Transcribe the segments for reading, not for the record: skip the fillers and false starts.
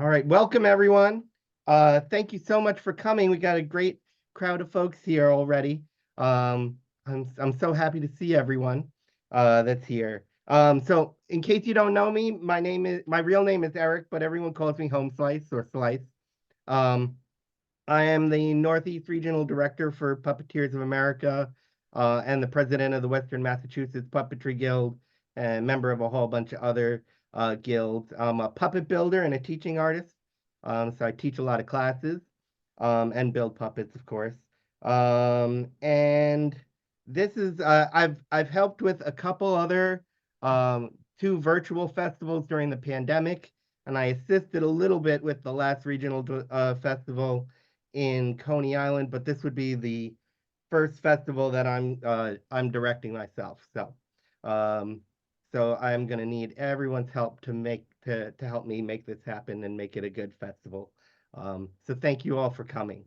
All right, welcome everyone. Thank you so much for coming. We got a great crowd of folks here already. I'm so happy to see everyone that's here. So in case you don't know me, my real name is Eric, but everyone calls me Home Slice or Slice. Um, I am the Northeast Regional Director for Puppeteers of America, and the president of the Western Massachusetts Puppetry Guild, and member of a whole bunch of other guilds. I'm a puppet builder and a teaching artist. So I teach a lot of classes, and build puppets, of course. And this is I've helped with a couple other two virtual festivals during the pandemic, and I assisted a little bit with the last regional festival in Coney Island, but this would be the first festival that I'm directing myself. Um, so I'm gonna need everyone's help to help me make this happen and make it a good festival. So thank you all for coming.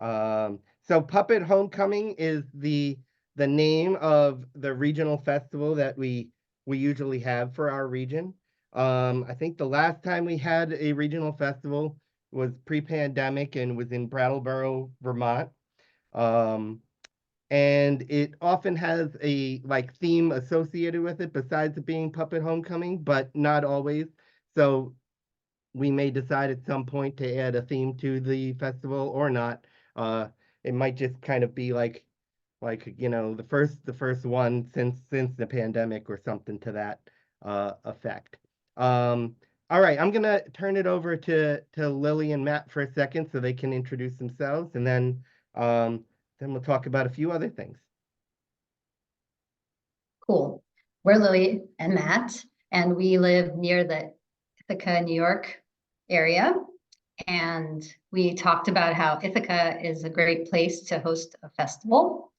So Puppet Homecoming is the name of the regional festival that we usually have for our region. I think the last time we had a regional festival was pre-pandemic and was in Brattleboro, Vermont. Um, and it often has a like theme associated with it besides it being Puppet Homecoming, but not always. So we may decide at some point to add a theme to the festival or not. It might just kind of be like the first one since the pandemic or something to that effect. Um, all right, I'm gonna turn it over to Lily and Matt for a second so they can introduce themselves, and then we'll talk about a few other things. Cool. We're Lily and Matt, and we live near the Ithaca, New York area. And we talked about how Ithaca is a great place to host a festival.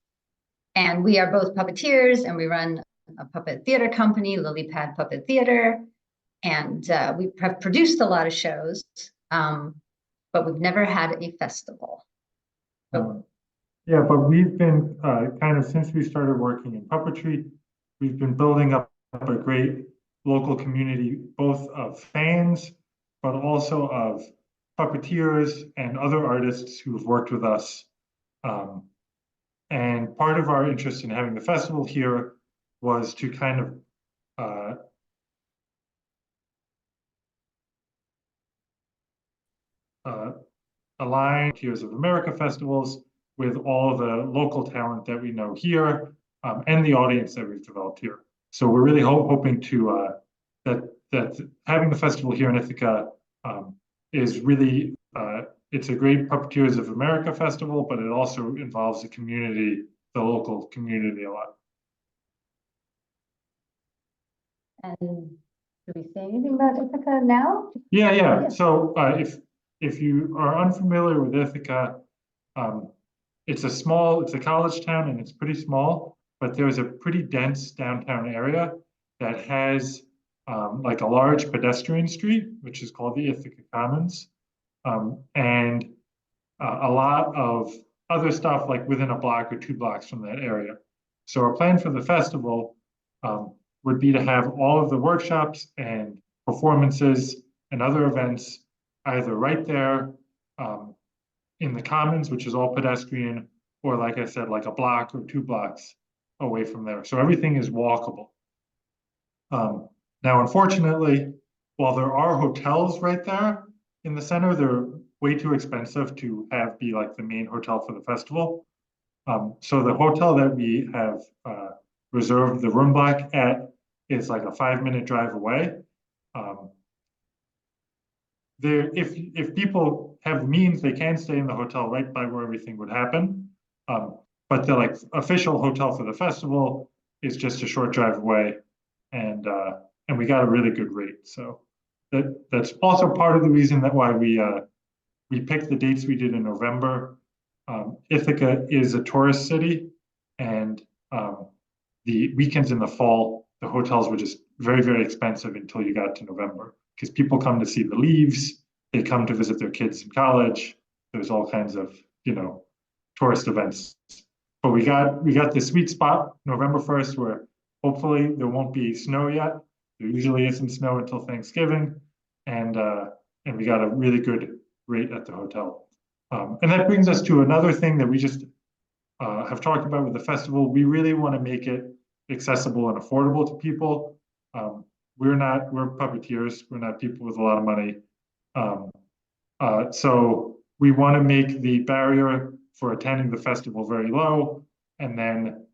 And we are both puppeteers, and we run a puppet theater company, Lily Pad Puppet Theater. And we have produced a lot of shows, but we've never had a festival. Yeah, but we've been kind of since we started working in puppetry, we've been building up a great local community, both of fans, but also of puppeteers and other artists who've worked with us. And part of our interest in having the festival here was to kind of align Puppeteers of America festivals with all the local talent that we know here, and the audience that we've developed here. So we're really hoping to that having the festival here in Ithaca is really it's a great Puppeteers of America festival, but it also involves the community, the local community a lot. And do we say anything about Ithaca now? Yeah. So if you are unfamiliar with Ithaca, it's a college town and it's pretty small, but there's a pretty dense downtown area that has like a large pedestrian street, which is called the Ithaca Commons, and a lot of other stuff like within a block or 2 blocks from that area. So our plan for the festival would be to have all of the workshops and performances and other events either right there in the Commons, which is all pedestrian, or like I said, like a block or 2 blocks away from there. So everything is walkable. Now, unfortunately, while there are hotels right there in the center, they're way too expensive to be like the main hotel for the festival. So the hotel that we have reserved the room block at is like a 5-minute drive away. If people have means, they can stay in the hotel right by where everything would happen. But the like official hotel for the festival is just a short drive away, and we got a really good rate. So that's also part of the reason that why we picked the dates we did in November. Ithaca is a tourist city, and the weekends in the fall, the hotels were just very, very expensive until you got to November, because people come to see the leaves, they come to visit their kids in college. There's all kinds of, tourist events. But we got this sweet spot, November 1st, where hopefully there won't be snow yet. There usually isn't snow until Thanksgiving. And and we got a really good rate at the hotel. And that brings us to another thing that we just have talked about with the festival. We really want to make it accessible and affordable to people. We're puppeteers. We're not people with a lot of money. So we want to make the barrier for attending the festival very low. And then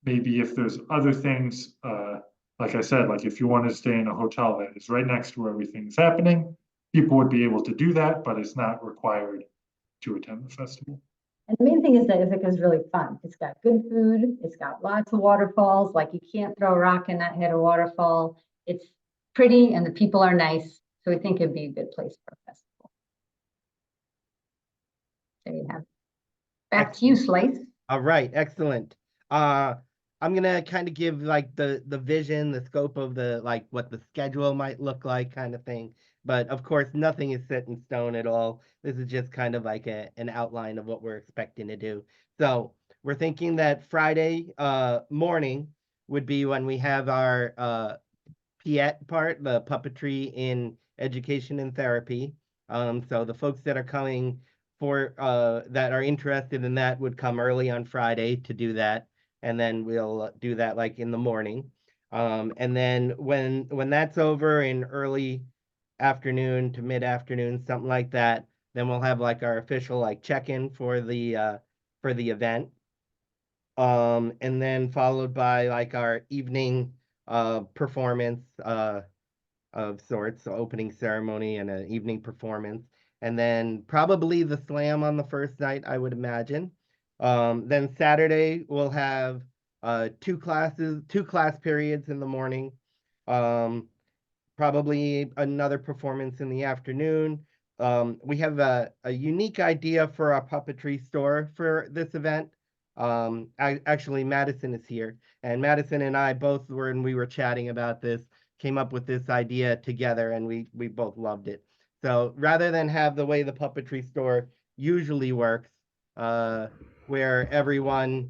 maybe if there's other things, like I said, like if you want to stay in a hotel that is right next to where everything's happening, people would be able to do that, but it's not required to attend the festival. And the main thing is that Ithaca is really fun. It's got good food. It's got lots of waterfalls. Like you can't throw a rock and not hit a waterfall. It's pretty and the people are nice. So we think it'd be a good place for a festival. There you have it. Back to you, Slice. All right, excellent. I'm gonna kind of give like the vision, the scope of the like what the schedule might look like kind of thing. But of course, nothing is set in stone at all. This is just kind of like an outline of what we're expecting to do. So we're thinking that Friday morning would be when we have our PET part, the puppetry in education and therapy. So the folks that are coming for that are interested in that would come early on Friday to do that, and then we'll do that like in the morning. And then when that's over in early afternoon to mid-afternoon, something like that, then we'll have like our official like check-in for the event. And then followed by like our evening performance of sorts, so opening ceremony and an evening performance. And then probably the slam on the first night, I would imagine. Then Saturday we'll have two class periods in the morning. Probably another performance in the afternoon. We have a unique idea for our puppetry store for this event. Actually, Madison is here, and Madison and I both were, and we were chatting about this, came up with this idea together, and we both loved it. So rather than have the way the puppetry store usually works, where everyone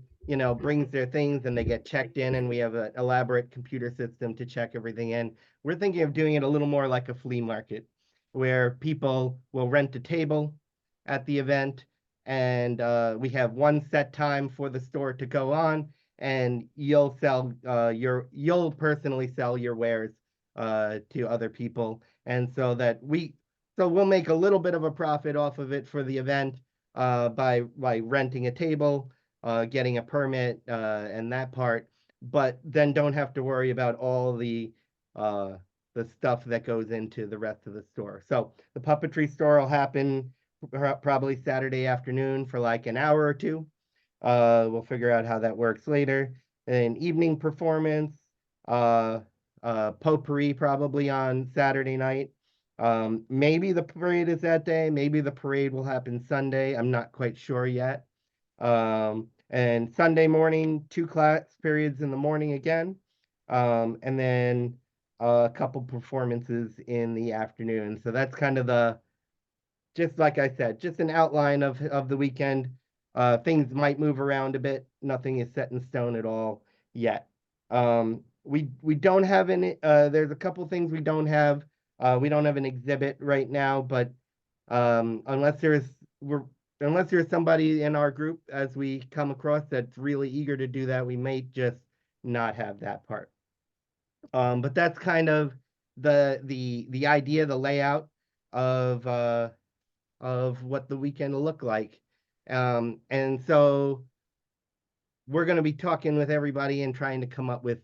brings their things and they get checked in, and we have an elaborate computer system to check everything in, we're thinking of doing it a little more like a flea market, where people will rent a table at the event, and we have one set time for the store to go on, and you'll personally sell your wares to other people, and so we'll make a little bit of a profit off of it for the event by renting a table, getting a permit, and that part, but then don't have to worry about all the stuff that goes into the rest of the store. So the puppetry store will happen probably Saturday afternoon for like an hour or two. We'll figure out how that works later. An evening performance, potpourri probably on Saturday night. Maybe the parade is that day. Maybe the parade will happen Sunday. I'm not quite sure yet. And Sunday morning, 2 class periods in the morning again. And then a couple performances in the afternoon. So that's kind of just like I said, just an outline of the weekend. Things might move around a bit. Nothing is set in stone at all yet. We don't have any, there's a couple things we don't have. We don't have an exhibit right now, but unless there's somebody in our group as we come across that's really eager to do that, we may just not have that part. But that's kind of the idea, the layout of what the weekend will look like. And so we're going to be talking with everybody and trying to come up with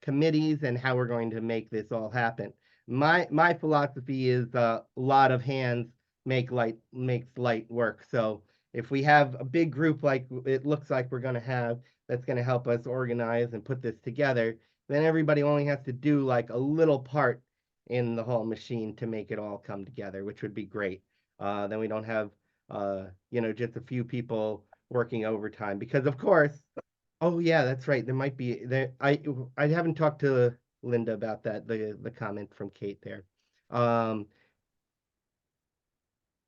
committees and how we're going to make this all happen. My philosophy is a lot of hands makes light work. So if we have a big group like it looks like we're going to have, that's going to help us organize and put this together, then everybody only has to do like a little part in the whole machine to make it all come together, which would be great. Then we don't have just a few people working overtime, because of course, oh yeah, that's right, there might be there. I haven't talked to Linda about that, the comment from Kate there.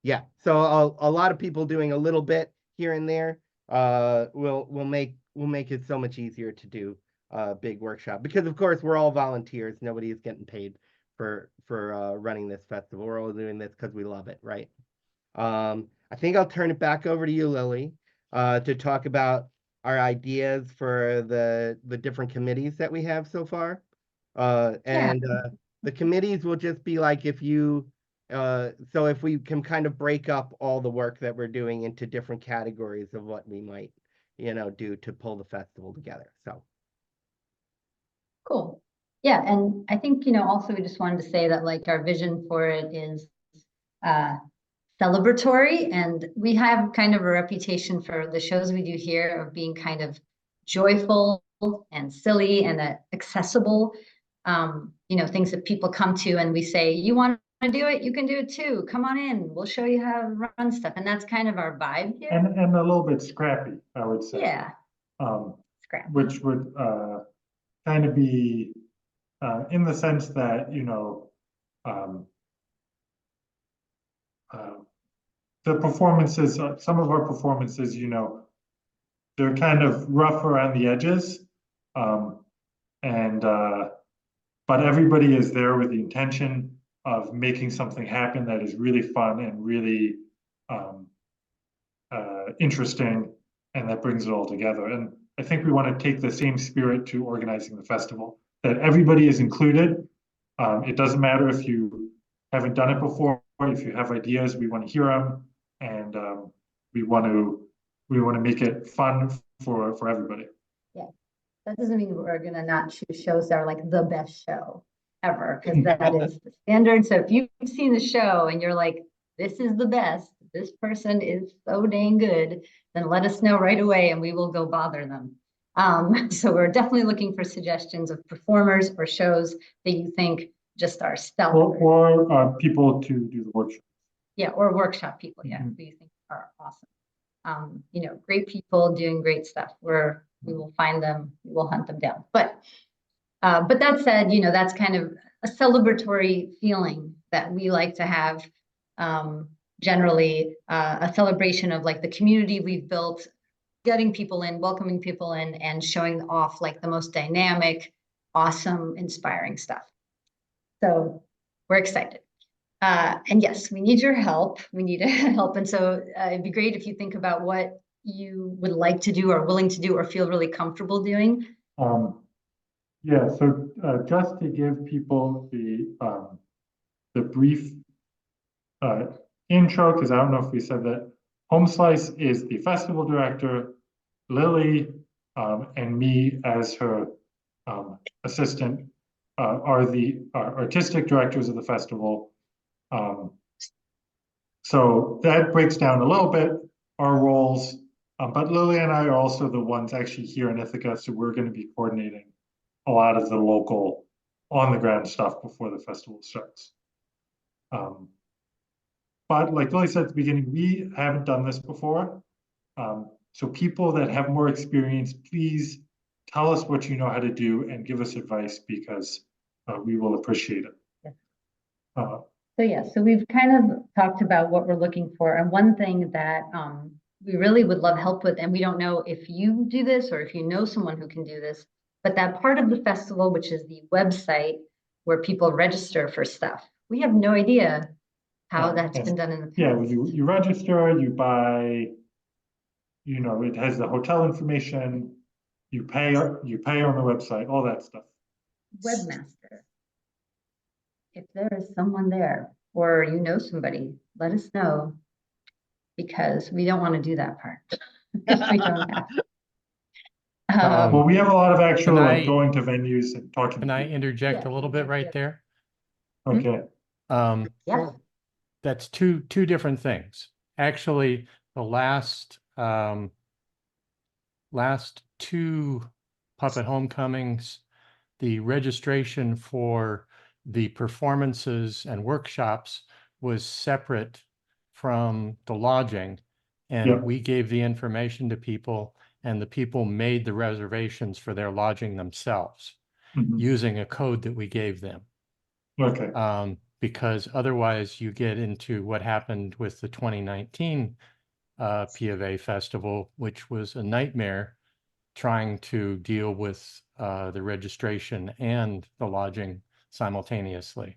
Yeah, so a lot of people doing a little bit here and there will make it so much easier to do a big workshop, because of course we're all volunteers, nobody is getting paid for running this festival. We're all doing this because we love it, right? I think I'll turn it back over to you, Lily, to talk about our ideas for the different committees that we have so far. The committees will just be like if you so if we can kind of break up all the work that we're doing into different categories of what we might, do to pull the festival together. So Cool. Yeah, and I think, also we just wanted to say that like our vision for it is celebratory, and we have kind of a reputation for the shows we do here of being kind of joyful and silly and accessible, things that people come to and we say, you want to do it, you can do it too. Come on in, we'll show you how to run stuff. And that's kind of our vibe here. And a little bit scrappy, I would say. Yeah, Scrappy. Which would kind of be in the sense that, the performances, some of our performances, they're kind of rough around the edges. But everybody is there with the intention of making something happen that is really fun and really interesting, and that brings it all together. And I think we want to take the same spirit to organizing the festival, that everybody is included. It doesn't matter if you haven't done it before, if you have ideas, we want to hear them, and we want to make it fun for everybody. Yeah, that doesn't mean we're gonna not choose shows that are like the best show ever, because that is the standard. So if you've seen the show and you're like, this is the best, this person is so dang good, then let us know right away and we will go bother them. So we're definitely looking for suggestions of performers or shows that you think just are stellar. Or people to do the workshop. Yeah, or workshop people, yeah, who you think are awesome. Great people doing great stuff. We will find them, we will hunt them down. But that said, that's kind of a celebratory feeling that we like to have. Generally, a celebration of like the community we've built, getting people in, welcoming people in, and showing off like the most dynamic, awesome, inspiring stuff. So we're excited. And yes, we need your help. We need help. And so it'd be great if you think about what you would like to do or willing to do or feel really comfortable doing. Yeah, so just to give people the brief intro, because I don't know if we said that, Homeslice is the festival director, Lily and me as her assistant are the artistic directors of the festival. So that breaks down a little bit our roles, but Lily and I are also the ones actually here in Ithaca, so we're going to be coordinating a lot of the local on-the-ground stuff before the festival starts. But like Lily said at the beginning, we haven't done this before. So people that have more experience, please tell us what you know how to do and give us advice, because we will appreciate it. So we've kind of talked about what we're looking for. And one thing that we really would love help with, and we don't know if you do this or if you know someone who can do this, but that part of the festival, which is the website where people register for stuff, we have no idea how that's been done in the past. Yeah, you register, you buy, it has the hotel information, you pay on the website, all that stuff. Webmaster. If there is someone there or somebody, let us know, because we don't want to do that part. We don't have. Well, we have a lot of actual going to venues and talking. Can I interject a little bit right there? Okay. Yeah. That's two different things. Actually, the last two Puppet Homecomings, the registration for the performances and workshops was separate from the lodging, and we gave the information to people, and the people made the reservations for their lodging themselves using a code that we gave them. Okay. Because otherwise you get into what happened with the 2019 P of A festival, which was a nightmare trying to deal with the registration and the lodging simultaneously.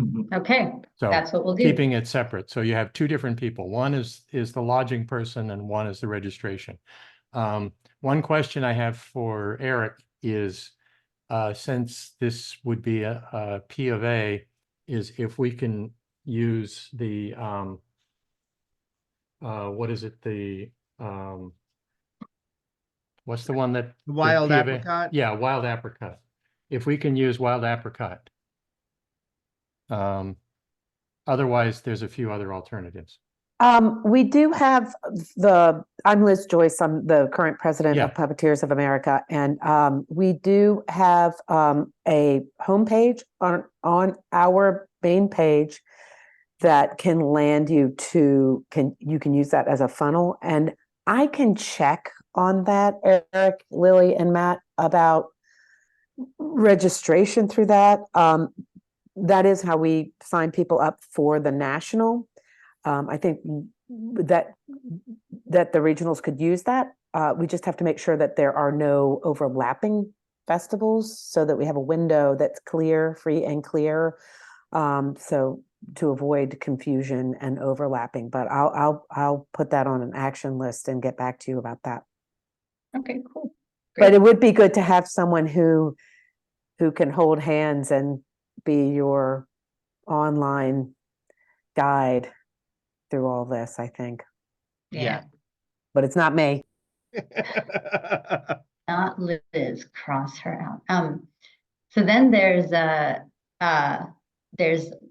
Mhm. Okay, So that's what we'll do. keeping it separate. So you have two different people. One is the lodging person and one is the registration. One question I have for Eric is, since this would be a P of A, is if we can use the, what is it, what's the one that? the Wild P of A? apricot? Yeah, wild apricot. If we can use wild apricot. Otherwise, there's a few other alternatives. We do have I'm Liz Joyce, I'm the current president Yeah. of Puppeteers of America, and we do have a homepage on our main page that can land you to, you can use that as a funnel, and I can check on that, Eric, Lily, and Matt, about registration through that. That is how we sign people up for the national. I think that the regionals could use that. We just have to make sure that there are no overlapping festivals so that we have a window that's clear, free and clear. So to avoid confusion and overlapping, but I'll put that on an action list and get back to you about that. Okay, cool. But Great. it would be good to have someone who can hold hands and be your online guide through all this, I think. Yeah, But it's not me. not Liz, cross her out. So then there's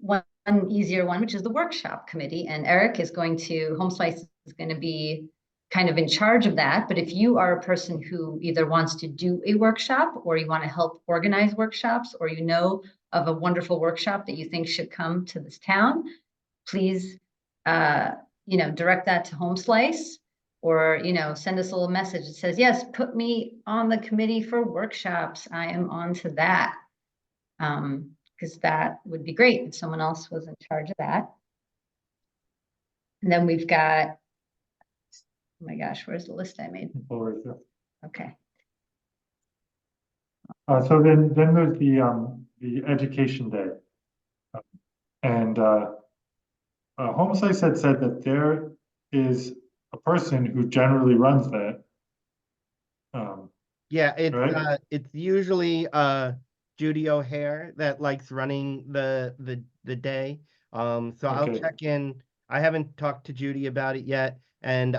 one easier one, which is the workshop committee, and Eric is going to, Home Slice is going to be kind of in charge of that. But if you are a person who either wants to do a workshop, or you want to help organize workshops, or you know of a wonderful workshop that you think should come to this town, please, direct that to Home Slice, or, send us a little message that says, yes, put me on the committee for workshops. I am on to that. Because that would be great if someone else was in charge of that. And then we've got, oh my gosh, where's the list I made? Forward, yeah. Okay. So then there's the education day. And Home Slice had said that there is a person who generally runs that. Yeah, Right. it's usually Judy O'Hare that likes running the day. So I'll Okay. check in. I haven't talked to Judy about it yet, and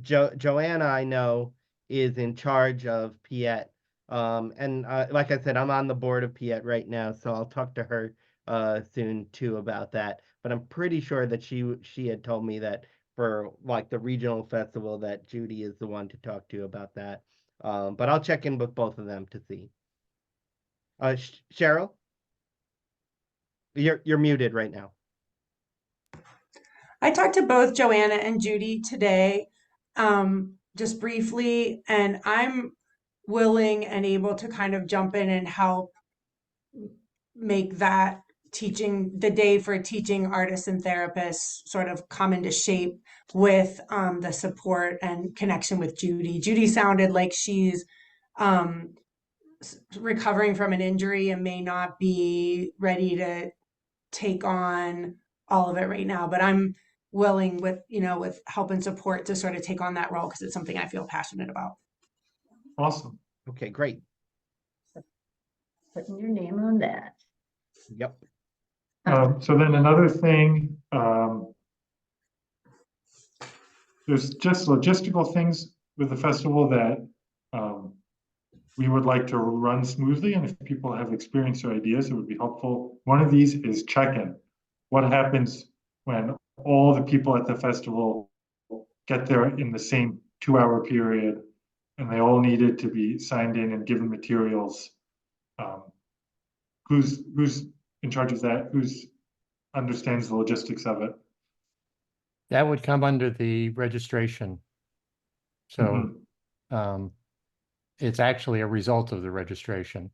Joanna, I know, is in charge of Piet. And like I said, I'm on the board of Piet right now, so I'll talk to her soon too about that. But I'm pretty sure that she had told me that for like the regional festival that Judy is the one to talk to about that. But I'll check in with both of them to see. Cheryl, you're muted right now. I talked to both Joanna and Judy today, just briefly, and I'm willing and able to kind of jump in and help make that the day for teaching artists and therapists sort of come into shape with the support and connection with Judy. Judy sounded like she's recovering from an injury and may not be ready to take on all of it right now, but I'm willing with help and support to sort of take on that role because it's something I feel passionate about. Awesome. Okay, great. Putting your name on that. Yep. So then another thing, there's just logistical things with the festival that we would like to run smoothly, and if people have experience or ideas, it would be helpful. One of these is check-in. What happens when all the people at the festival get there in the same 2-hour period, and they all needed to be signed in and given materials? Who's in charge of that? Who's understands the logistics of it? That would come under the registration. So it's actually a result of the registration.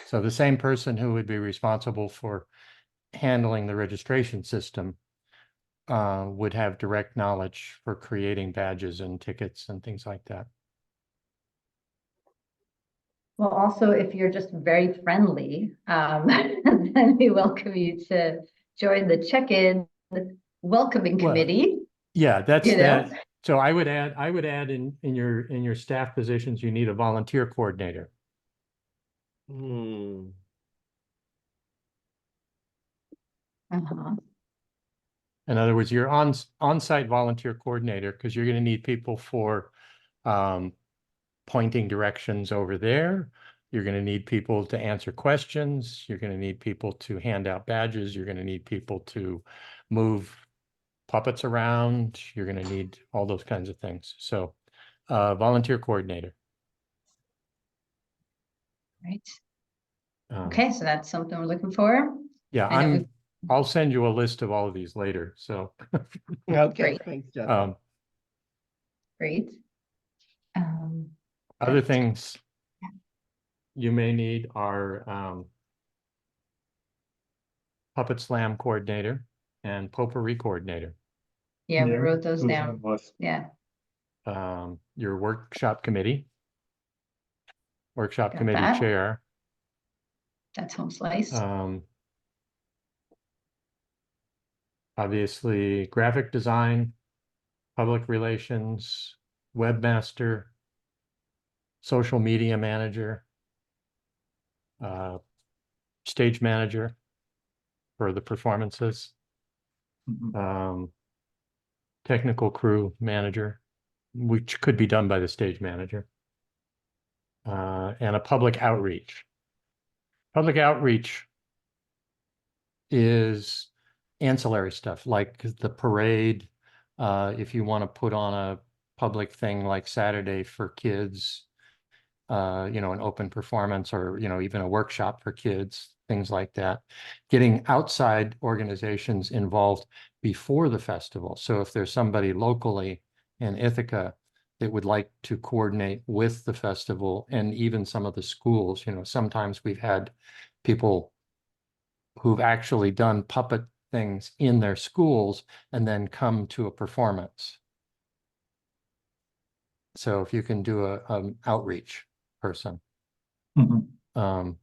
So the same person who would be responsible for handling the registration system would have direct knowledge for creating badges and tickets and things like that. Well, also, if you're just very friendly, then we welcome you to join the check-in welcoming Well, committee. Yeah, that's You know? that. So I would add in your staff positions, you need a volunteer coordinator. Hmm. Uh-huh. In other words, you're on-site volunteer coordinator, because you're going to need people for pointing directions over there. You're going to need people to answer questions. You're going to need people to hand out badges. You're going to need people to move puppets around. You're going to need all those kinds of things. So volunteer coordinator. Right. Um, Okay, so that's something we're looking for. Yeah, I know I'll send you a list of all of these later. So Okay, Great. thanks, Justin. Great. Other That's- things you may need are Puppet Slam coordinator and potpourri coordinator. Yeah, we Yeah, wrote those those down. on the list. Yeah, Your workshop committee Got that. chair. That's home slice. Obviously, graphic design, public relations, webmaster, social media manager, stage manager for the performances, Mhm. Technical crew manager, which could be done by the stage manager, and a public outreach. Public outreach is ancillary stuff like the parade. If you want to put on a public thing like Saturday for kids, you know, an open performance, or, you know, even a workshop for kids, things like that. Getting outside organizations involved before the festival. So if there's somebody locally in Ithaca that would like to coordinate with the festival, and even some of the schools, you know, sometimes we've had people who've actually done puppet things in their schools and then come to a performance. So if you can do a outreach person, Mhm.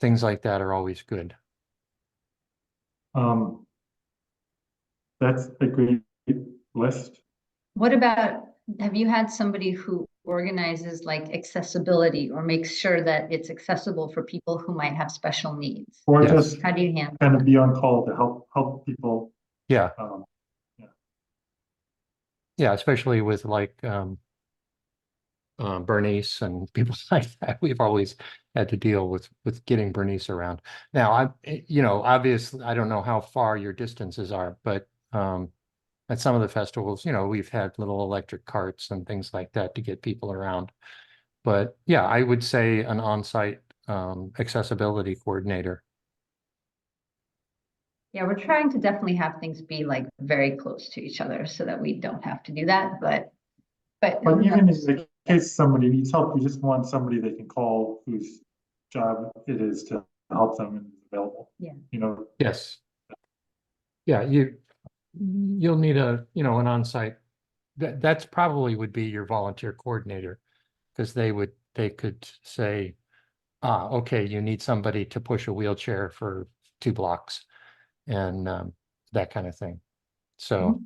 things like that are always good. That's a great list. What about, have you had somebody who organizes like accessibility or makes sure that it's accessible for people who might have special needs? Or Yes. just How do you handle kind that? of be on call to help people. Yeah, Um, yeah, especially with like Bernice and people like that. We've always had to deal with getting Bernice around. Now, you know, obviously, I don't know how far your distances are, but at some of the festivals, you know, we've had little electric carts and things like that to get people around. But yeah, I would say an on-site accessibility coordinator. Yeah, we're trying to definitely have things be like very close to each other so that we don't have to do that, but. But even in the case somebody needs help, you just want somebody they can call whose job it is to help them and is available. Yeah. You know, Yes. Yeah, you'll need you know, an on-site. That's probably would be your volunteer coordinator, because they could say, okay, you need somebody to push a wheelchair for 2 blocks and that kind of thing. So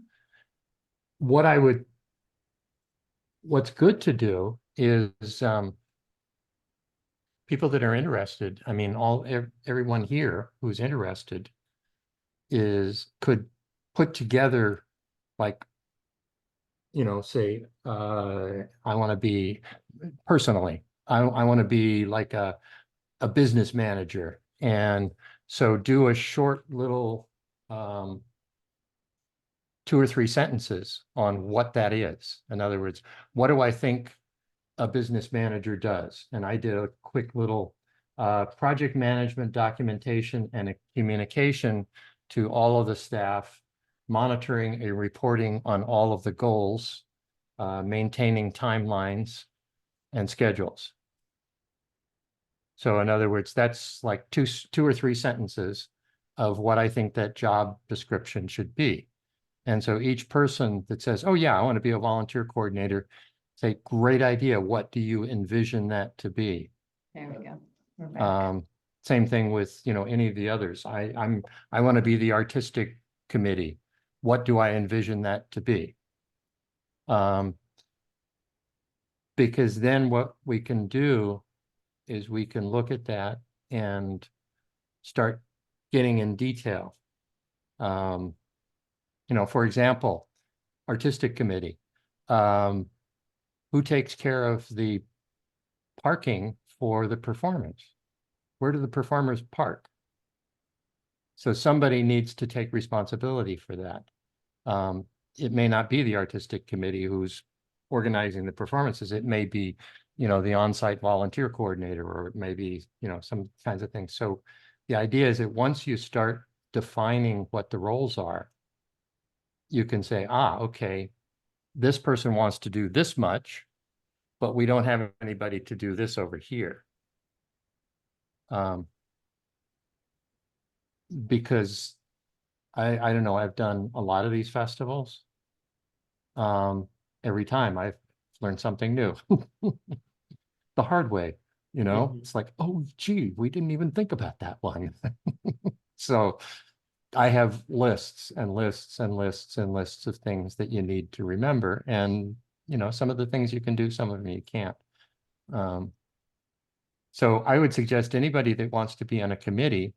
what's good to do is people that are interested, I mean, everyone here who's interested could put together, like, you know, say, I want to be personally, I want to be like a business manager. And so do a short little 2 or 3 sentences on what that is. In other words, what do I think a business manager does? And I did a quick little project management, documentation, and a communication to all of the staff, monitoring and reporting on all of the goals, maintaining timelines and schedules. So in other words, that's like two or 3 sentences of what I think that job description should be. And so each person that says, oh yeah, I want to be a volunteer coordinator, say, great idea. What do you envision that to be? There we go. We're back. Same thing with, any of the others. I want to be the artistic committee. What do I envision that to be? Because then what we can do is we can look at that and start getting in detail. For example, artistic committee. Who takes care of the parking for the performance? Where do the performers park? So somebody needs to take responsibility for that. It may not be the artistic committee who's organizing the performances. It may be, the on-site volunteer coordinator, or it may be, some kinds of things. So the idea is that once you start defining what the roles are, you can say, okay, this person wants to do this much, but we don't have anybody to do this over here. Because I don't know, I've done a lot of these festivals. Every time I've learned something new. The hard way, it's like, oh, gee, we didn't even think about that one. So I have lists and lists and lists and lists of things that you need to remember. And, some of the things you can do, some of them you can't. So I would suggest anybody that wants to be on a committee,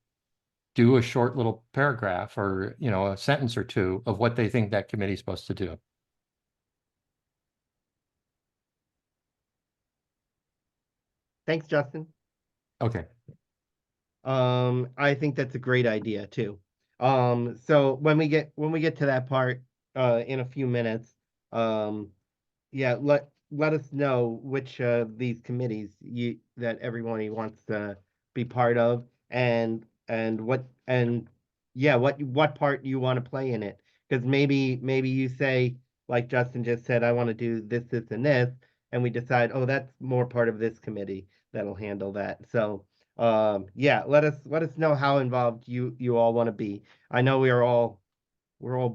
do a short little paragraph or, a sentence or two of what they think that committee is supposed to do. Thanks, Justin. Okay. I think that's a great idea too. So when we get to that part, in a few minutes, yeah, let us know which these committees that everyone wants to be part of, and what part you want to play in it. Because maybe you say, like Justin just said, I want to do this, and this, and we decide, oh, that's more part of this committee that'll handle that. So yeah, let us know how involved you all want to be. I know we're all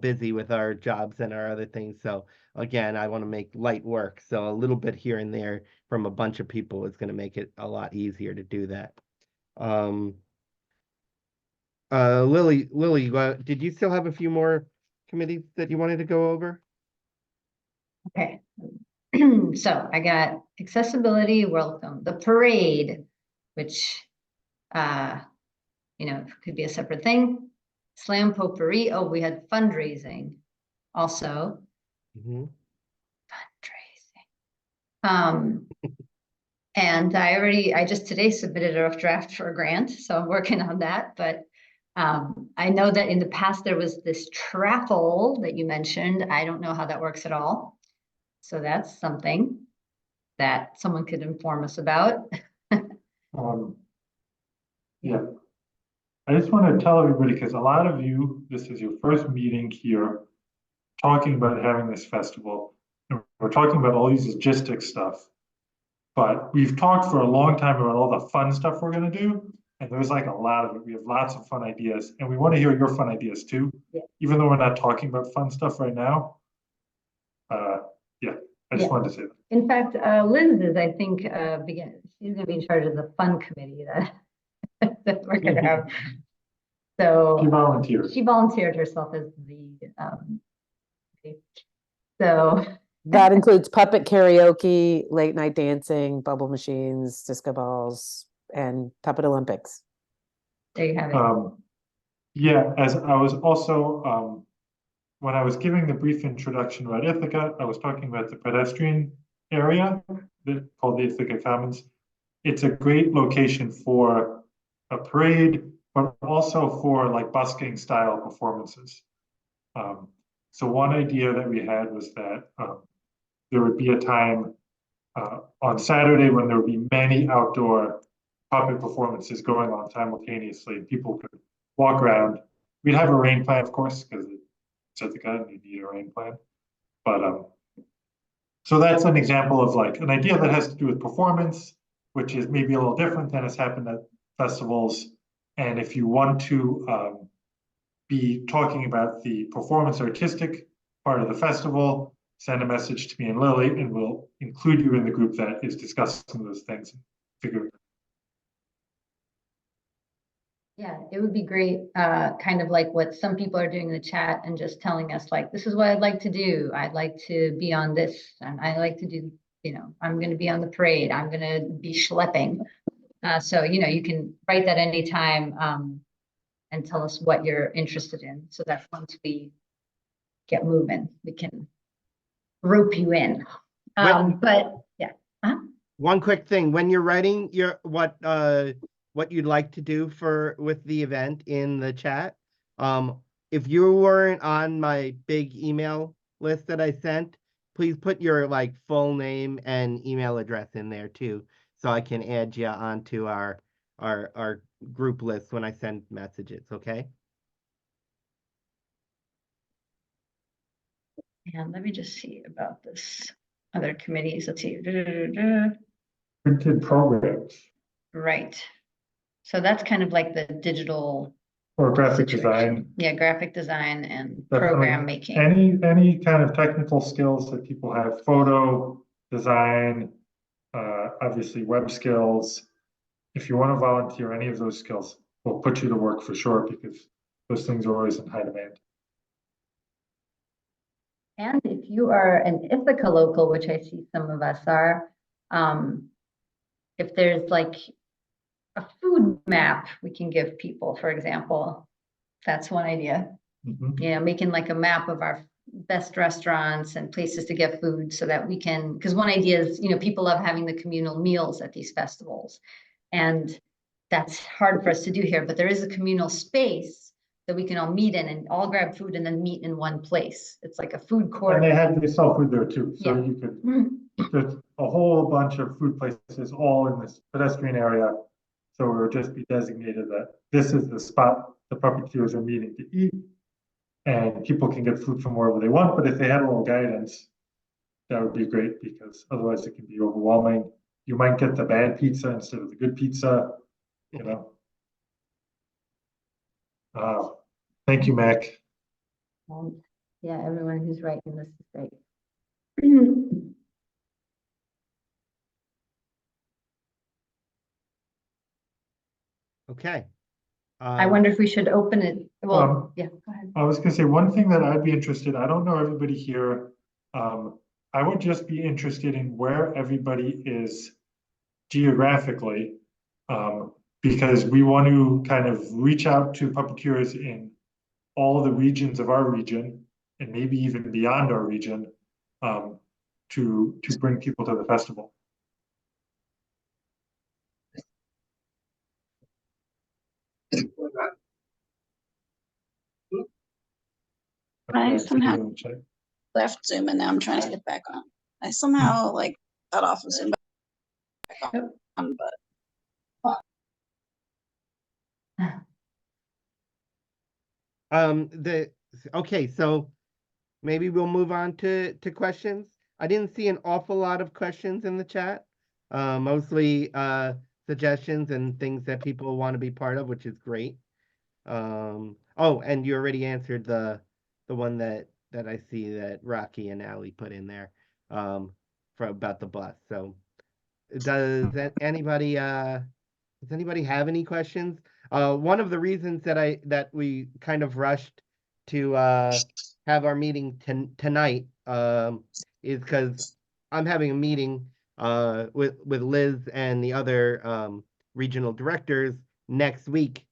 busy with our jobs and our other things, so again, I want to make light work, so a little bit here and there from a bunch of people is going to make it a lot easier to do that. Lily, did you still have a few more committees that you wanted to go over? Okay. So I got accessibility, welcome, the parade, which could be a separate thing. Slam potpourri. Oh, we had fundraising also. Fundraising. And I just today submitted a rough draft for a grant, so I'm working on that. But I know that in the past there was this traffle that you mentioned. I don't know how that works at all. So that's something that someone could inform us about. Yeah. I just want to tell everybody, because a lot of you, this is your first meeting here, talking about having this festival. And we're talking about all these logistics stuff. But we've talked for a long time about all the fun stuff we're going to do. And there's like a lot of it. We have lots of fun ideas. And we want to hear your fun ideas too. Yeah. Even though we're not talking about fun stuff right now. I just wanted to say that. In fact, Liz is, I think, she's gonna be in charge of the fun committee that we're gonna have. So You volunteered. she volunteered herself as the, so. That includes puppet karaoke, late night dancing, bubble machines, disco balls, and puppet Olympics. There you have it. Yeah, as I was also, when I was giving the brief introduction about Ithaca, I was talking about the pedestrian area called the Ithaca Commons. It's a great location for a parade, but also for like busking style performances. So one idea that we had was that there would be a time on Saturday when there would be many outdoor puppet performances going on simultaneously. People could walk around. We'd have a rain plan, of course, because it's Ithaca and you need a rain plan. But so that's an example of like an idea that has to do with performance, which is maybe a little different than has happened at festivals. And if you want to be talking about the performance artistic part of the festival, send a message to me and Lily, and we'll include you in the group that is discussing those things and figure. Yeah, it would be great, kind of like what some people are doing in the chat and just telling us like, this is what I'd like to do. I'd like to be on this and I like to do, I'm gonna be on the parade. I'm gonna be schlepping. So, you can write that anytime, and tell us what you're interested in. So that once we get moving, we can rope you in. But yeah. One quick thing, when you're writing what you'd like to do with the event in the chat, if you weren't on my big email list that I sent, please put your like full name and email address in there too, so I can add you onto our group list when I send messages, okay? And let me just see about this other committees. Let's see. Printed programs Right. So that's kind of like the digital or graphic situation. design. Yeah, graphic design and Definitely. program making. Any kind of technical skills that people have, photo, design, obviously web skills. If you want to volunteer any of those skills, we'll put you to work for sure, because those things are always in high demand. And if you are an Ithaca local, which I see some of us are, if there's like a food map we can give people, for example, that's one idea. Mhm. Making like a map of our best restaurants and places to get food so that we can, because one idea is, people love having the communal meals at these festivals. And that's hard for us to do here, but there is a communal space that we can all meet in and all grab food and then meet in one place. It's like a food court. And they sell food there too, so Yeah. you could, there's a whole bunch of food places all in this pedestrian area. So it would just be designated that this is the spot the puppeteers are meeting to eat. And people can get food from wherever they want, but if they had a little guidance, that would be great, because otherwise it can be overwhelming. You might get the bad pizza instead of the good pizza, Thank you, Mac. Yeah, everyone who's writing this is great. Okay. I wonder if we should open it. Well, yeah, go ahead. I was gonna say, one thing that I'd be interested, I don't know everybody here. I would just be interested in where everybody is geographically. Because we want to kind of reach out to puppeteers in all the regions of our region, and maybe even beyond our region, to bring people to the festival. I somehow left Zoom and now I'm trying to get back on. I somehow like got off of Zoom back on, but Okay, so maybe we'll move on to questions. I didn't see an awful lot of questions in the chat. Mostly suggestions and things that people want to be part of, which is great. Oh, and you already answered the one that I see that Rocky and Allie put in there for about the bus. So does anybody have any questions? One of the reasons that we kind of rushed to have our meeting tonight is because I'm having a meeting with Liz and the other regional directors next week,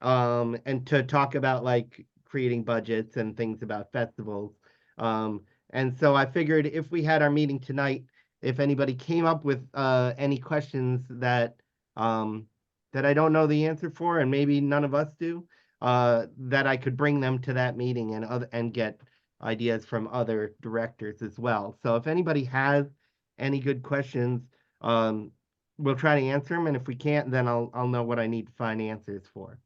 and to talk about like creating budgets and things about festivals. And so I figured if we had our meeting tonight, if anybody came up with any questions that I don't know the answer for, and maybe none of us do, that I could bring them to that meeting and get ideas from other directors as well. So if anybody has any good questions, we'll try to answer them, and if we can't, then I'll know what I need to find answers for.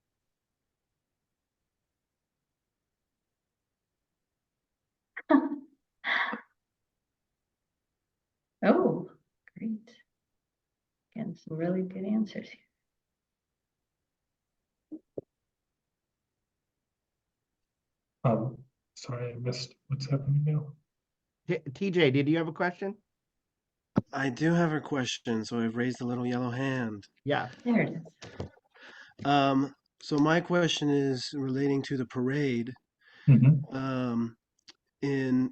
Oh, great. Again, some really good answers here. Sorry, I missed what's happening now. TJ, did you have a question? I do have a question, so I've raised a little yellow hand. Yeah. There it is. So my question is relating to the parade. Mhm.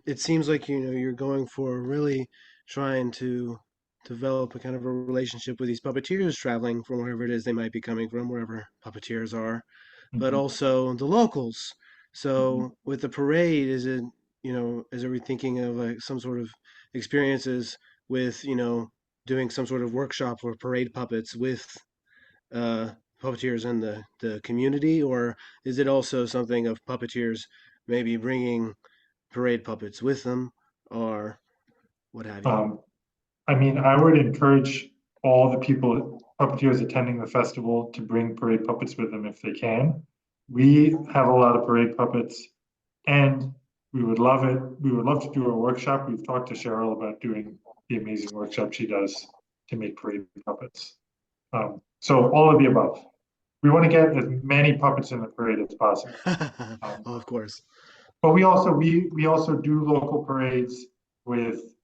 It seems like you're going for really trying to develop a kind of a relationship with these puppeteers traveling from wherever it is they might be coming from, wherever puppeteers are, but Mhm. also the locals. So with the parade, is it, are we thinking of like some sort of experiences with, doing some sort of workshop or parade puppets with uh, puppeteers in the community, or is it also something of puppeteers maybe bringing parade puppets with them, or what have you? I mean, I would encourage all the people, puppeteers attending the festival, to bring parade puppets with them if they can. We have a lot of parade puppets, and we would love it. We would love to do a workshop. We've talked to Cheryl about doing the amazing workshop she does to make parade puppets. So all of the above. We want to get as many puppets in the parade as possible. Oh, of course. But we also do local parades with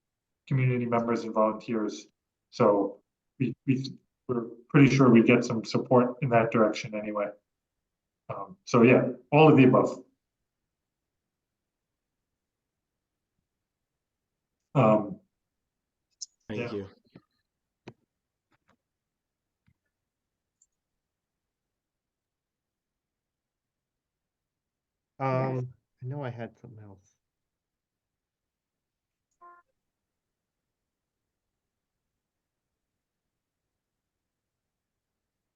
community members and volunteers. So we're pretty sure we get some support in that direction anyway. So yeah, all of the above. Thank you. I know I had something else.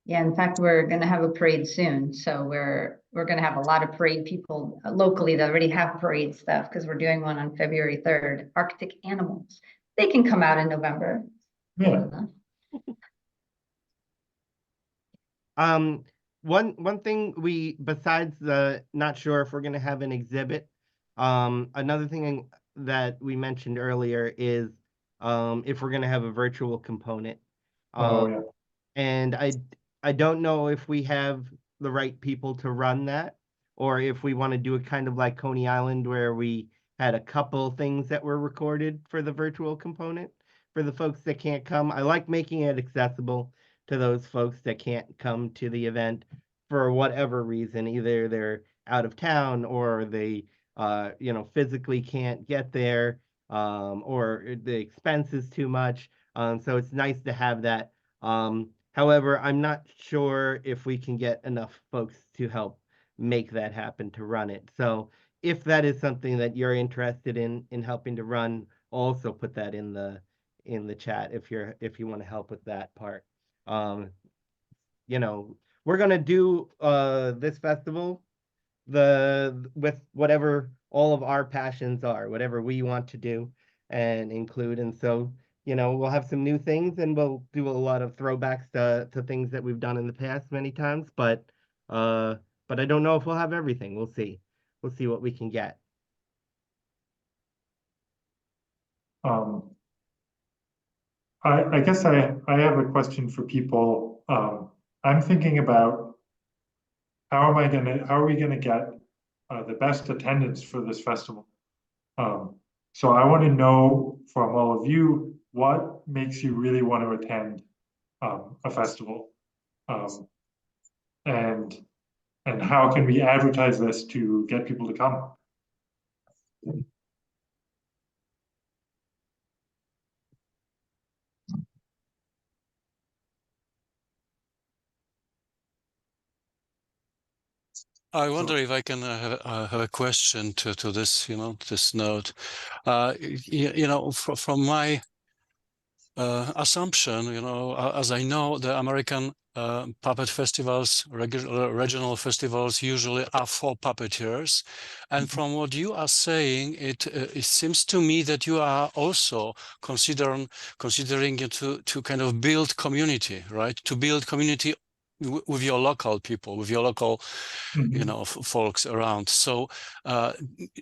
Yeah, in fact, we're gonna have a parade soon, so we're gonna have a lot of parade people locally that already have parade stuff, because we're doing one on February 3rd, Arctic animals. They can come out in November. Yeah. One thing besides the not sure if we're gonna have an exhibit, another thing that we mentioned earlier is if we're gonna have a virtual component. Oh yeah. And I don't know if we have the right people to run that, or if we want to do it kind of like Coney Island, where we had a couple things that were recorded for the virtual component for the folks that can't come. I like making it accessible to those folks that can't come to the event for whatever reason. Either they're out of town, or they physically can't get there, or the expense is too much. So it's nice to have that. However, I'm not sure if we can get enough folks to help make that happen to run it. So if that is something that you're interested in helping to run, also put that in the chat if you want to help with that part. We're gonna do this festival with whatever all of our passions are, whatever we want to do and include. And so, we'll have some new things, and we'll do a lot of throwbacks to things that we've done in the past many times, but I don't know if we'll have everything. We'll see. We'll see what we can get. I guess I have a question for people. I'm thinking about how are we gonna get the best attendance for this festival? So I want to know from all of you, what makes you really want to attend a festival? And how can we advertise this to get people to come? I wonder if I can have a question to this, this note. From my assumption, as I know, the American puppet festivals, regional festivals, usually are for puppeteers. And from what you are saying, it seems to me that you are also considering to kind of build community, right? To build community with your local people, with your local, folks around. So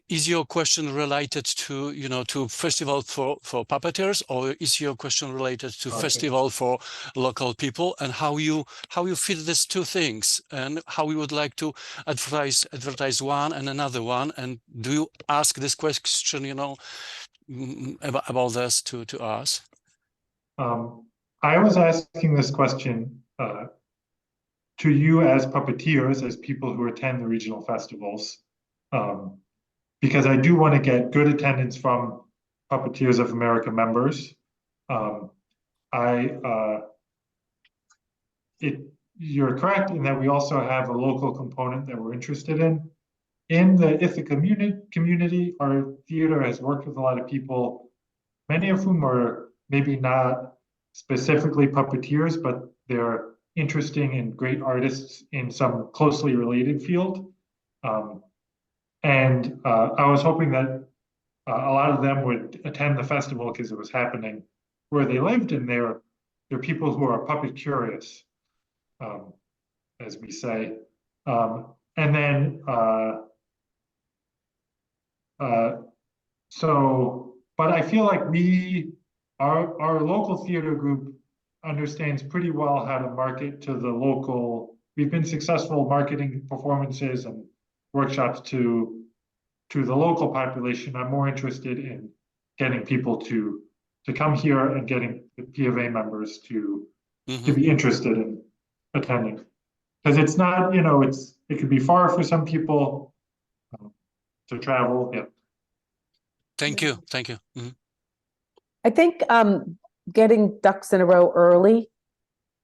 is your question related to, to festival for puppeteers, or is your question related to festival for local people, and how you fit these two things, and how we would like to advertise one and another one? And do you ask this question, about this to us? I was asking this question to you as puppeteers, as people who attend the regional festivals, because I do want to get good attendance from Puppeteers of America members. You're correct in that we also have a local component that we're interested in. In the Ithaca community, our theater has worked with a lot of people, many of whom are maybe not specifically puppeteers, but they're interesting and great artists in some closely related field. And I was hoping that a lot of them would attend the festival because it was happening where they lived, and they're people who are puppet curious, as we say. And then but I feel like our local theater group understands pretty well how to market to the local. We've been successful marketing performances and workshops to the local population. I'm more interested in getting people to come here and getting the P of A members to be interested in attending. Because it's not, it could be far for some people to travel. Yeah. Thank you. Thank you. I think getting ducks in a row early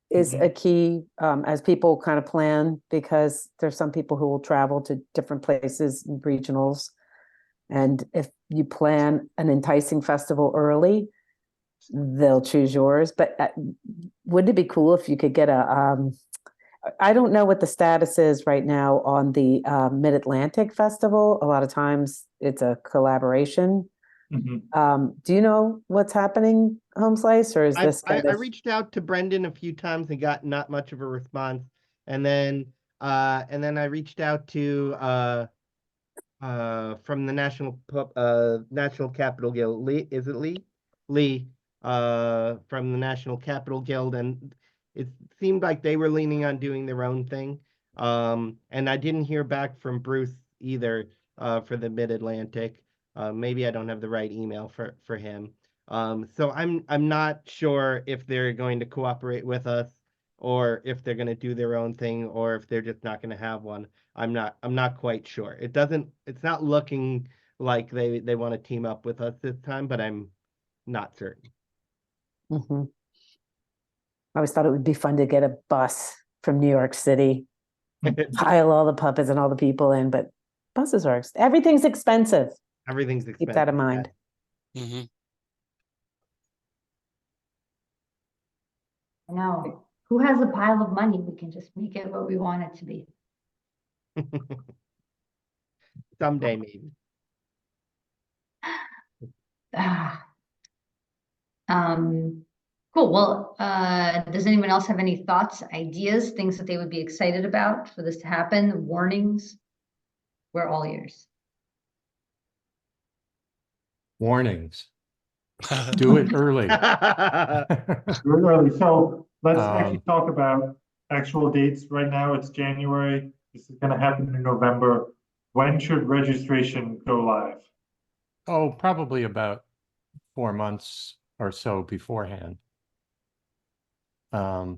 is a key as people kind of plan, because there's some people who will travel to different places and regionals. And if you plan an enticing festival early, they'll choose yours. But wouldn't it be cool if you could get I don't know what the status is right now on the Mid-Atlantic Festival. A lot of times it's a collaboration. Do you know what's happening, Home Slice, or is this I reached out to Brendan a few times and got not much of a response. And then I reached out to from the National Capital Guild. Lee, is it Lee? Lee, from the National Capital Guild, and it seemed like they were leaning on doing their own thing. And I didn't hear back from Bruce either for the Mid-Atlantic. Maybe I don't have the right email for him. So I'm not sure if they're going to cooperate with us, or if they're going to do their own thing, or if they're just not going to have one. I'm not quite sure. It's not looking like they want to team up with us this time, but I'm not certain. I always thought it would be fun to get a bus from New York City, pile all the puppets and all the people in, but buses are, everything's expensive. Everything's expensive. Keep that in mind. No, who has a pile of money? We can just make it what we want it to be. Someday, maybe. Cool. Well, does anyone else have any thoughts, ideas, things that they would be excited about for this to happen? Warnings? We're all ears. Warnings. Do it early. Early. So let's actually talk about actual dates. Right now it's January. This is going to happen in November. When should registration go live? Oh, probably about 4 months or so beforehand. So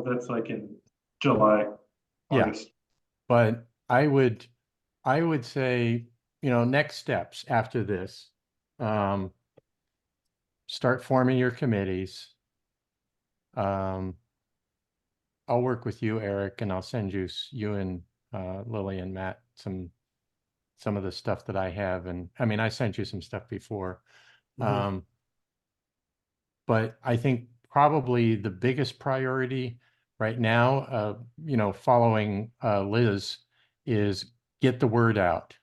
that's like in July, August. Yeah, but I would say, next steps after this, start forming your committees. I'll work with you, Eric, and I'll send you and Lily and Matt some of the stuff that I have. And I mean, I sent you some stuff before. But I think probably the biggest priority right now, following Liz, is get the word out.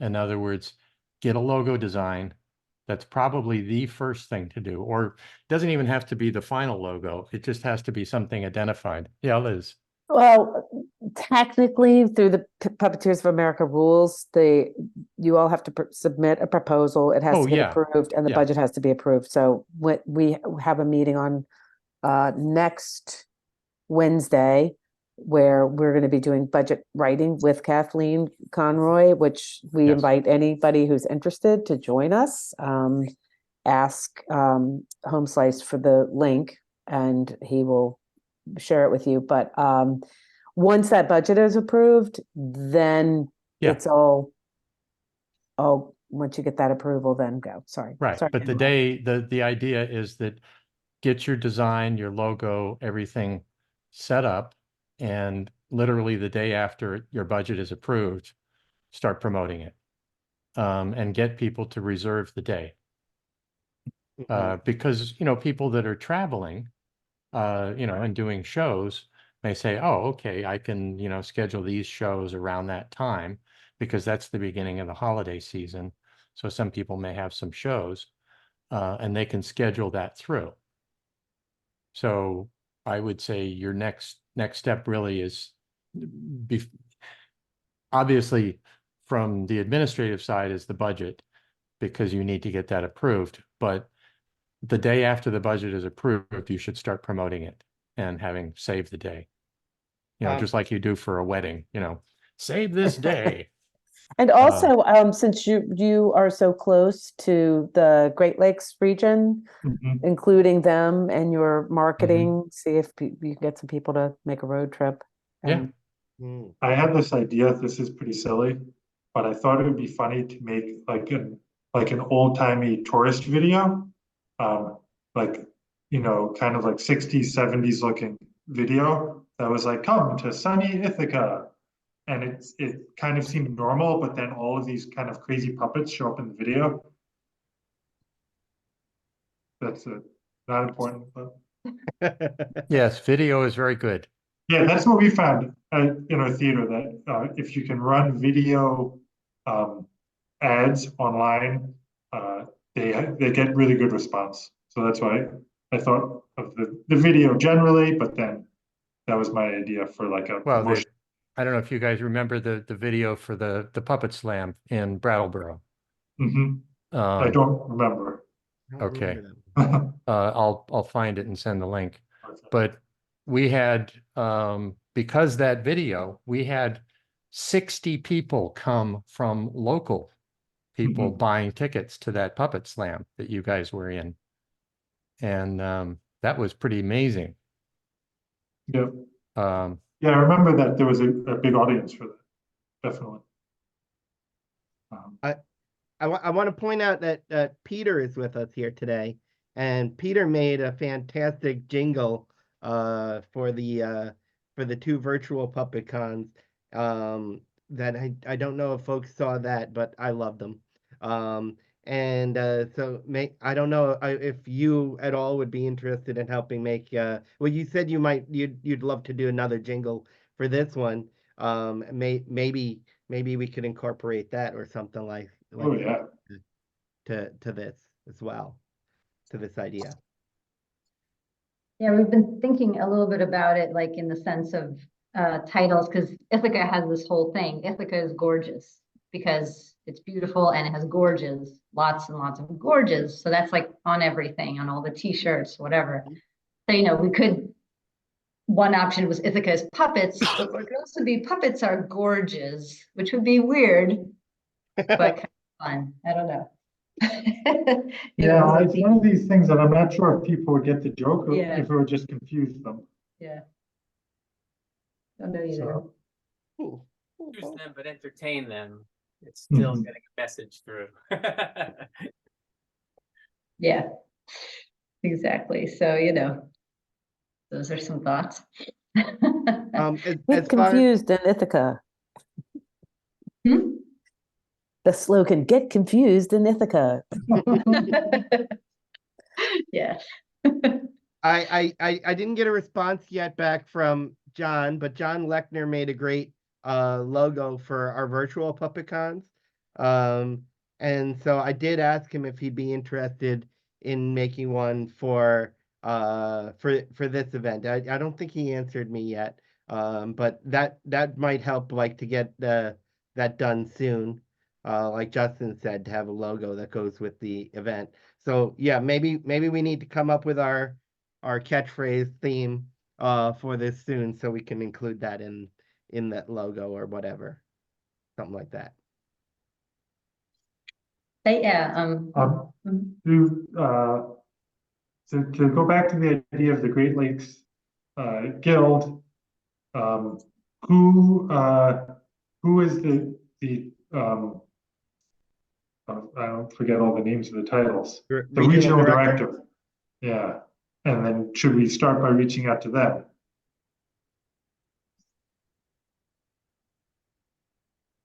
In other words, get a logo design. That's probably the first thing to do, or doesn't even have to be the final logo. It just has to be something identified. Yeah, Liz. Well, technically, through the Puppeteers of America rules, you all have to submit a proposal. It has to get approved, and the budget has to be approved. So we have a meeting on next Wednesday where we're going to be doing budget writing with Kathleen Conroy, which we Yes. invite anybody who's interested to join us. Ask Home Slice for the link and he will share it with you. But once that budget is approved, then Yeah. it's all, once you get that approval, then go. Sorry. Right, Sorry but to the interrupt. the idea is that get your design, your logo, everything set up, and literally the day after your budget is approved, start promoting it. And get people to reserve the day. Because, you know, people that are traveling, you know, and doing shows may say, oh, okay, I can, you know, schedule these shows around that time because that's the beginning of the holiday season. So some people may have some shows and they can schedule that through. So I would say your next step really is obviously from the administrative side is the budget because you need to get that approved. But the day after the budget is approved, you should start promoting it and having save the day. You know, just like you do for a wedding, you know, save this day. And also, since you are so close to the Great Lakes region, Mhm. including them and your marketing, see if you can get some people to make a road trip. Yeah. And I had this idea, this is pretty silly, but I thought it would be funny to make like an old-timey tourist video. Like, you know, kind of like 60s, 70s looking video that was like, come to sunny Ithaca. And it kind of seemed normal, but then all of these kind of crazy puppets show up in the video. That's it. Not important, but Yes, video is very good. yeah, that's what we found in our theater, that if you can run video ads online, they get really good response. So that's why I thought of the video generally, but then that was my idea for like a Well, promotion. I don't know if you guys remember the video for the Puppet Slam in Brattleboro. Mhm. I don't remember. Okay. I'll find it and send the link. But we had because that video, we had 60 people come from local people buying tickets to that Puppet Slam that you guys were in. And that was pretty amazing. Yeah. Yeah, I remember that there was a big audience for that. Definitely. I want to point out that Peter is with us here today, and Peter made a fantastic jingle for the two virtual puppet cons. That I don't know if folks saw that, but I loved them. And so I don't know if you at all would be interested in helping make. Well, you said you'd love to do another jingle for this one. Maybe we could incorporate that or something like Oh yeah. to this as well, to this idea. Yeah, we've been thinking a little bit about it, like in the sense of titles, because Ithaca has this whole thing. Ithaca is gorgeous because it's beautiful and it has gorges, lots and lots of gorges. So that's like on everything, on all the t-shirts, whatever. So, you know, one option was Ithaca's puppets, but it could also be puppets are gorgeous, which would be weird, but kind of fun. I don't know. Yeah, it's one of these things that I'm not sure if people would get the joke or Yeah. if it would just confuse them. Yeah. Don't know either. So, Confuse them, but entertain them. It's still Mhm. getting a message through. Yeah, exactly. So, you know, those are some thoughts. Get As far confused in Ithaca. Hmm? The slogan, get confused in Ithaca. Yeah. I didn't get a response yet back from John, but John Lechner made a great logo for our virtual puppet cons. And so I did ask him if he'd be interested in making one for this event. I don't think he answered me yet. But that might help, like, to get that done soon. Like Justin said, to have a logo that goes with the event. So yeah, maybe we need to come up with our catchphrase theme for this soon, so we can include that in that logo or whatever, something like that. But yeah, To, to go back to the idea of the Great Lakes Guild, who is the I don't forget all the names of the titles. The regional director. Yeah. And then should we start by reaching out to them?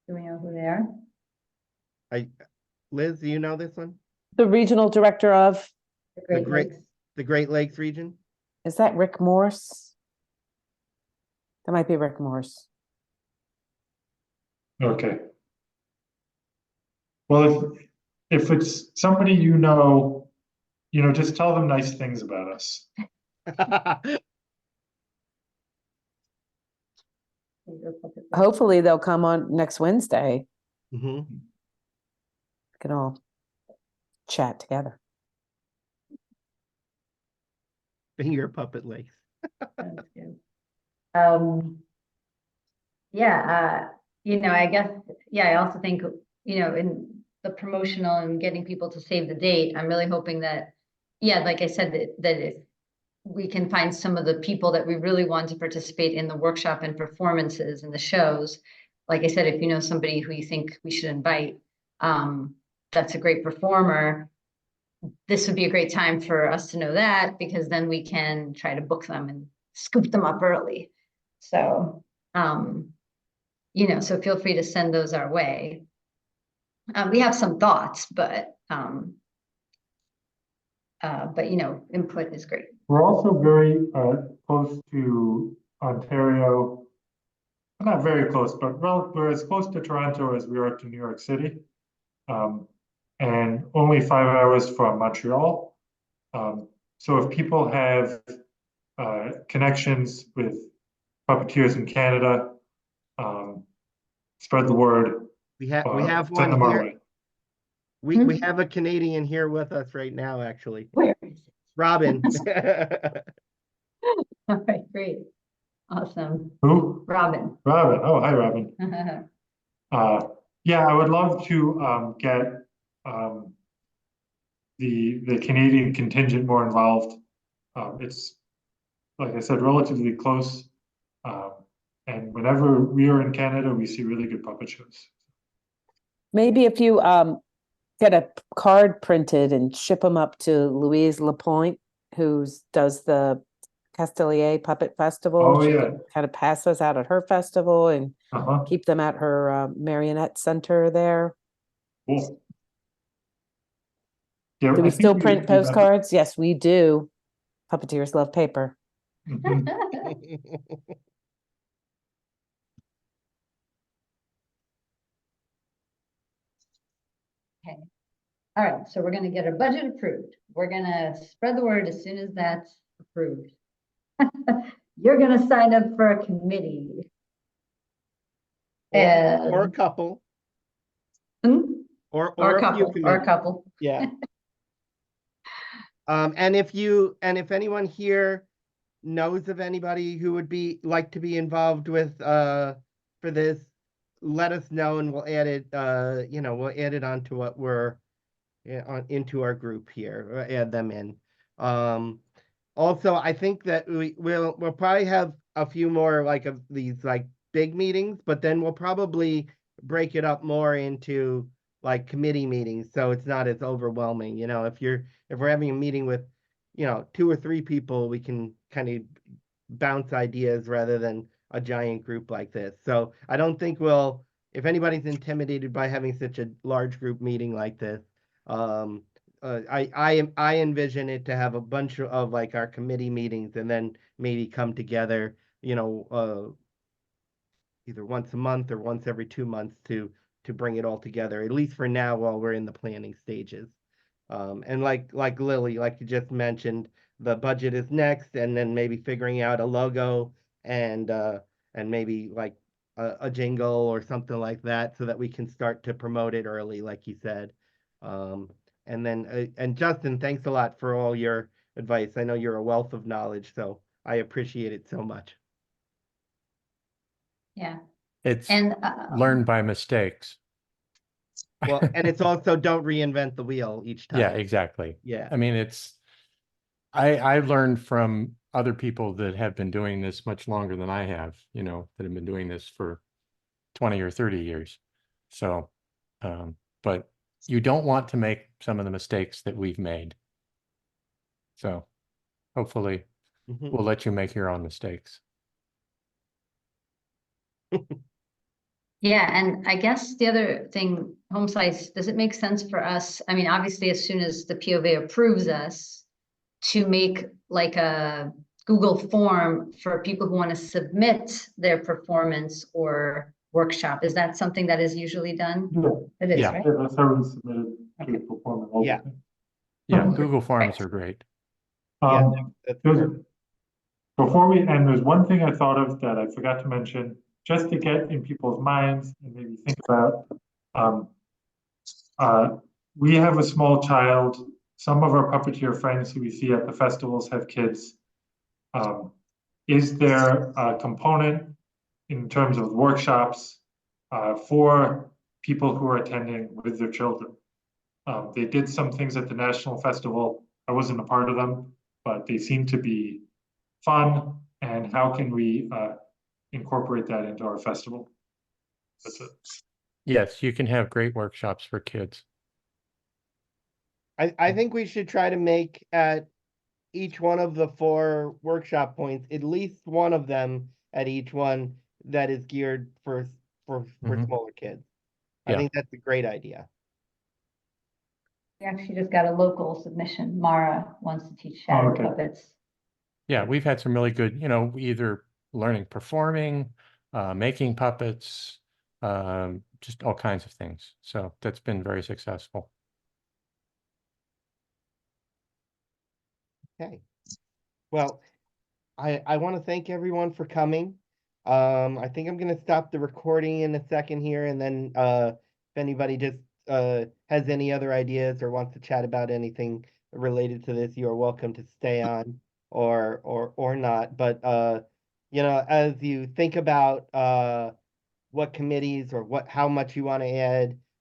Do we know who they are? Liz, do you know this one? The regional director of, The Great Lakes region? is that Rick Morse? That might be Rick Morse. Okay. Well, if it's somebody you know, just tell them nice things about us. Hopefully they'll come on next Wednesday. Mm-hmm. We can all chat together. Finger Puppet Lakes. Sounds good. Yeah, I guess, yeah, I also think, in the promotional and getting people to save the date, I'm really hoping that, yeah, like I said, that if we can find some of the people that we really want to participate in the workshop and performances and the shows. Like I said, if you know somebody who you think we should invite, that's a great performer, this would be a great time for us to know that, because then we can try to book them and scoop them up early. So, so feel free to send those our way. We have some thoughts, but input is great. We're also very close to Ontario. Not very close, but we're as close to Toronto as we are to New York City. And only 5 hours from Montreal. So if people have connections with puppeteers in Canada, spread the word. We have send one them our here. way. We have a Canadian here with us right now, actually. Where is it? Robin. All right, great. Awesome. Who? Robin. Robin. Oh, hi, Robin. Yeah, I would love to get the Canadian contingent more involved. It's, like I said, relatively close. And whenever we are in Canada, we see really good puppet shows. Maybe if you get a card printed and ship them up to Louise Lapointe, who does the Castelier Puppet Festival. Oh, she yeah. can kind of pass those out at her festival and Uh-huh. keep them at her marionette center there. Cool. Yeah, Do I we think still we print do that. postcards? Yes, we do. Puppeteers love paper. Mhm. Okay. All right, so we're gonna get our budget approved. We're gonna spread the word as soon as that's approved. You're gonna sign up for a committee. Or a And couple. Hmm? Or Or a a few couple, or a committees. couple. Yeah. And if anyone here knows of anybody who would like to be involved with for this, let us know and we'll add it. We'll add it onto what we're into our group here. Add them in. Also, I think that we'll probably have a few more of these big meetings, but then we'll probably break it up more into committee meetings, so it's not as overwhelming. If we're having a meeting with 2 or 3 people, we can kind of bounce ideas rather than a giant group like this. So I don't think if anybody's intimidated by having such a large group meeting like this, I envision it to have a bunch of our committee meetings and then maybe come together, either once a month or once every 2 months to bring it all together, at least for now while we're in the planning stages. And like Lily, like you just mentioned, the budget is next, and then maybe figuring out a logo and maybe a jingle or something like that, so that we can start to promote it early, like you said. And then and Justin, thanks a lot for all your advice. I know you're a wealth of knowledge, so I appreciate it so much. Yeah, It's and learned by mistakes. Well, and it's also don't reinvent the wheel each time. Yeah, exactly. Yeah. I mean, I learned from other people that have been doing this much longer than I have, you know, that have been doing this for 20 or 30 years. So, but you don't want to make some of the mistakes that we've made. So hopefully Mhm. we'll let you make your own mistakes. yeah, and I guess the other thing, home sites, does it make sense for us? I mean, obviously, as soon as the POV approves us, to make like a Google form for people who want to submit their performance or workshop. Is that something that is usually done? Yeah, It is, Yeah. right? yeah, that's how we submitted to perform all the Yeah. things. Yeah, Mhm. Google Forms Right. are great. Yeah, There's, perfect. before we end, there's one thing I thought of that I forgot to mention, just to get in people's minds and maybe think about. We have a small child. Some of our puppeteer friends who we see at the festivals have kids. Is there a component in terms of workshops for people who are attending with their children? They did some things at the National Festival. I wasn't a part of them, but they seem to be fun. And how can we incorporate that into our festival? That's it. Yes, you can have great workshops for kids. I think we should try to make at each one of the 4 workshop points, at least one of them at each one that is geared for Mhm. smaller kids. I Yeah. think that's a great idea. We actually just got a local submission. Mara wants to teach shadow okay. puppets. Yeah, we've had some really good, you know, either learning performing, making puppets, just all kinds of things. So that's been very successful. Okay. Well, I want to thank everyone for coming. I think I'm gonna stop the recording in a second here, and then if anybody just has any other ideas or wants to chat about anything related to this, you are welcome to stay on or not. But you know, as you think about what committees or how much you want to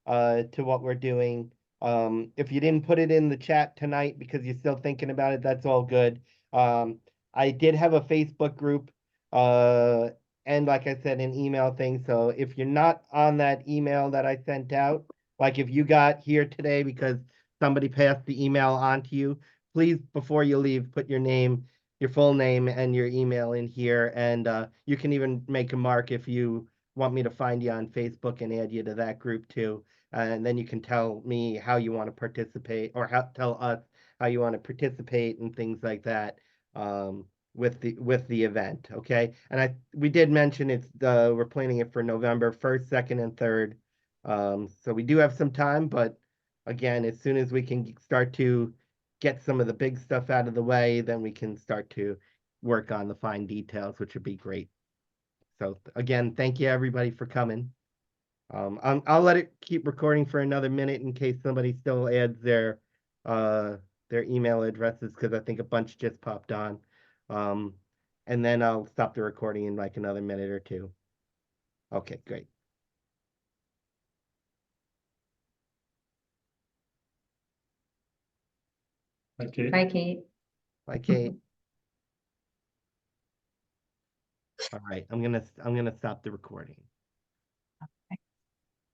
add to what we're doing. If you didn't put it in the chat tonight because you're still thinking about it, that's all good. I did have a Facebook group and like I said, an email thing. So if you're not on that email that I sent out, like if you got here today because somebody passed the email on to you, please, before you leave, put your name, your full name and your email in here. And you can even make a mark if you want me to find you on Facebook and add you to that group too. And then you can tell me how you want to participate or tell us how you want to participate and things like that with the event. Okay. And we did mention we're planning it for November 1st, 2nd, and 3rd. So we do have some time, but again, as soon as we can start to get some of the big stuff out of the way, then we can start to work on the fine details, which would be great. So again, thank you everybody for coming. I'll let it keep recording for another minute in case somebody still adds their email addresses because I think a bunch just popped on. And then I'll stop the recording in like another minute or 2. Okay, great. Okay. Bye, Kate. Bye, Kate. All right, I'm gonna stop the recording.